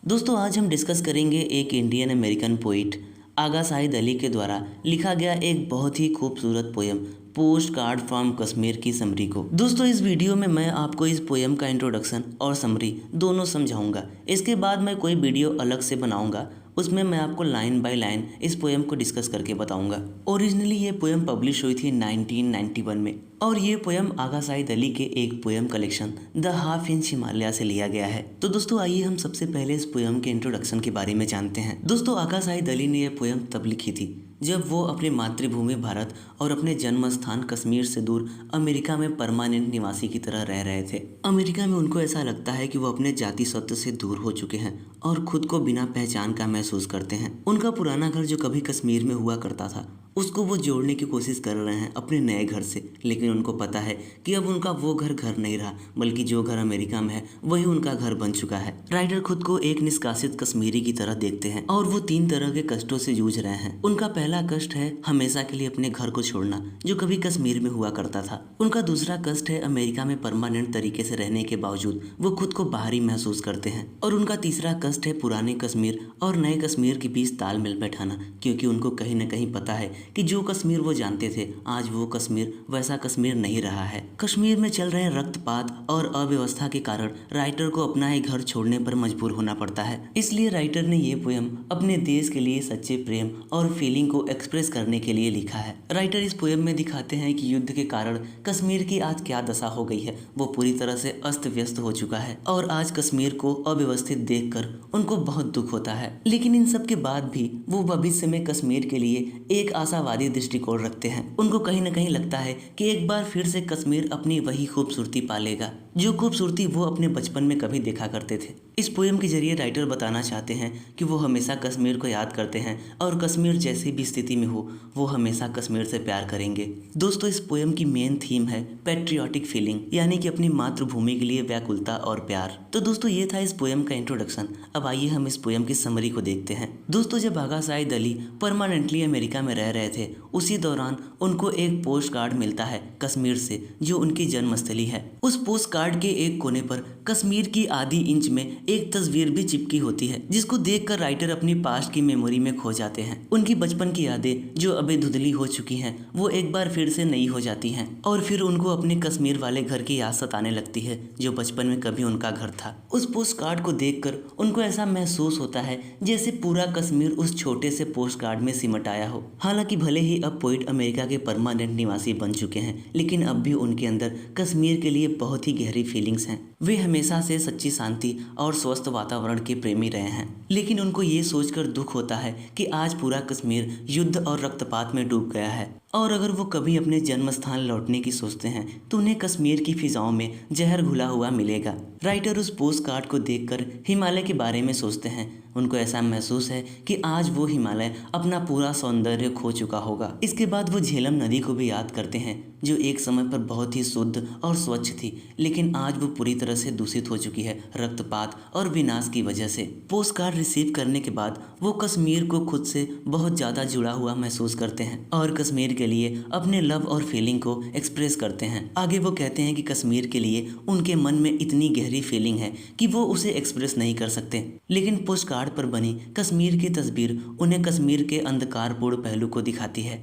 दोस्तों आज हम डिस्कस करेंगे एक इंडियन अमेरिकन पोइट आगा शाहिद अली के द्वारा लिखा गया एक बहुत ही खूबसूरत poem post card from Kashmir की समरी को। दोस्तों इस वीडियो में मैं आपको इस पोयम का इंट्रोडक्शन और समरी दोनों समझाऊंगा। इसके बाद मैं कोई वीडियो अलग से बनाऊंगा, उसमें मैं आपको लाइन बाय लाइन इस पोयम को डिस्कस करके बताऊंगा। ओरिजिनली ये पोयम पब्लिश हुई थी 1991 में और ये पोयम आगा शाहिद अली के एक poem collection the half inch Himalaya से लिया गया है। तो दोस्तों आइए हम सबसे पहले इस पोयम के इंट्रोडक्शन के बारे में जानते हैं। दोस्तों आगा शाहिद अली ने यह पोयम तब लिखी थी जब वो अपनी मातृभूमि भारत और अपने जन्म स्थान कश्मीर से दूर अमेरिका में परमानेंट निवासी की तरह रह रहे थे। अमेरिका में उनको ऐसा लगता है कि वो अपने जाति सत्व से दूर हो चुके हैं और खुद को बिना पहचान का महसूस करते हैं। उनका पुराना घर जो कभी कश्मीर में हुआ करता था उसको वो जोड़ने की कोशिश कर रहे हैं अपने नए घर से, लेकिन उनको पता है कि अब उनका वो घर नहीं रहा, बल्कि जो घर अमेरिका में है वही उनका घर बन चुका है। राइटर खुद को एक निष्कासित कश्मीरी की तरह देखते हैं और वो 3 तरह के कष्टों से जूझ रहे हैं। उनका पहला कष्ट है हमेशा के लिए अपने घर को छोड़ना जो कभी कश्मीर में हुआ करता था। उनका दूसरा कष्ट है अमेरिका में परमानेंट तरीके से रहने के बावजूद वो खुद को बाहरी महसूस करते हैं। और उनका तीसरा कष्ट है पुराने कश्मीर और नए कश्मीर के बीच तालमेल बैठाना, क्योंकि उनको कहीं न कहीं पता है कि जो कश्मीर वो जानते थे आज वो कश्मीर वैसा कश्मीर नहीं रहा है। कश्मीर में चल रहे रक्तपात और अव्यवस्था के कारण राइटर को अपना ही घर छोड़ने पर मजबूर होना पड़ता है। इसलिए राइटर ने ये पोयम अपने देश के लिए सच्चे प्रेम और फीलिंग को एक्सप्रेस करने के लिए लिखा है। राइटर इस पोयम में दिखाते हैं कि युद्ध के कारण कश्मीर की आज क्या दशा हो गई है। वो पूरी तरह से अस्त व्यस्त हो चुका है और आज कश्मीर को अव्यवस्थित देखकर उनको बहुत दुख होता है। लेकिन इन सब के बाद भी वो भविष्य में कश्मीर के लिए एक आशावादी दृष्टिकोण रखते हैं। उनको कहीं न कहीं लगता है कि एक बार फिर से कश्मीर अपनी वही खूबसूरती पालेगा जो खूबसूरती वो अपने बचपन में कभी देखा करते थे। इस पोयम के जरिए राइटर बताना चाहते हैं कि वो हमेशा कश्मीर को याद करते हैं और कश्मीर जैसी भी स्थिति में हो वो हमेशा कश्मीर से प्यार करेंगे। दोस्तों इस पोयम की मेन थीम है पैट्रियोटिक फीलिंग, यानी कि अपनी मातृभूमि के लिए व्याकुलता और प्यार। तो दोस्तों ये था इस पोयम का इंट्रोडक्शन। अब आइए हम इस पोयम की समरी को देखते हैं। दोस्तों जब आगा शाहिद अली परमानेंटली अमेरिका में रह रहे थे उसी दौरान उनको एक पोस्ट कार्ड मिलता है कश्मीर से जो उनकी जन्मस्थली है। उस पोस्ट कार्ड के एक कोने पर कश्मीर की आधी इंच में एक तस्वीर भी चिपकी होती है जिसको देखकर राइटर अपनी पास्ट की मेमोरी में खो जाते हैं। उनकी बचपन की यादें जो अभी धुंधली हो चुकी हैं वो एक बार फिर से नई हो जाती हैं और फिर उनको अपने कश्मीर वाले घर की याद सताने लगती है जो बचपन में कभी उनका घर था। उस पोस्ट कार्ड को देखकर उनको ऐसा महसूस होता है जैसे पूरा कश्मीर उस छोटे से पोस्ट कार्ड में सिमट आया हो। हालांकि भले ही अब पोइट अमेरिका के परमानेंट निवासी बन चुके हैं, लेकिन अब भी उनके अंदर कश्मीर के लिए बहुत ही गहरी फीलिंग्स हैं। वे हमेशा से सच्ची शांति और स्वस्थ वातावरण के प्रेमी रहे हैं, लेकिन उनको ये सोचकर दुख होता है कि आज पूरा कश्मीर युद्ध और रक्तपात में डूब गया है और अगर वो कभी अपने जन्म स्थान लौटने की सोचते हैं तो उन्हें कश्मीर की फिजाओं में जहर घुला हुआ मिलेगा। राइटर उस पोस्ट कार्ड को देखकर हिमालय के बारे में सोचते हैं। उनको ऐसा महसूस है कि आज वो हिमालय अपना पूरा सौंदर्य खो चुका होगा। इसके बाद वो झेलम नदी को भी याद करते हैं जो एक समय पर बहुत ही शुद्ध और स्वच्छ थी, लेकिन आज वो पूरी तरह से दूषित हो चुकी है रक्तपात और विनाश की वजह से। पोस्ट कार्ड रिसीव करने के बाद वो कश्मीर को खुद से बहुत ज़्यादा जुड़ा हुआ महसूस करते हैं और कश्मीर के लिए अपने लव और फीलिंग को एक्सप्रेस करते हैं। आगे वो कहते हैं कि कश्मीर के लिए उनके मन में इतनी गहरी फीलिंग है कि वो उसे एक्सप्रेस नहीं कर सकते, लेकिन पोस्ट कार्ड पर बनी कश्मीर की तस्वीर उन्हें कश्मीर के अंधकारपूर्ण पहलू को दिखाती है।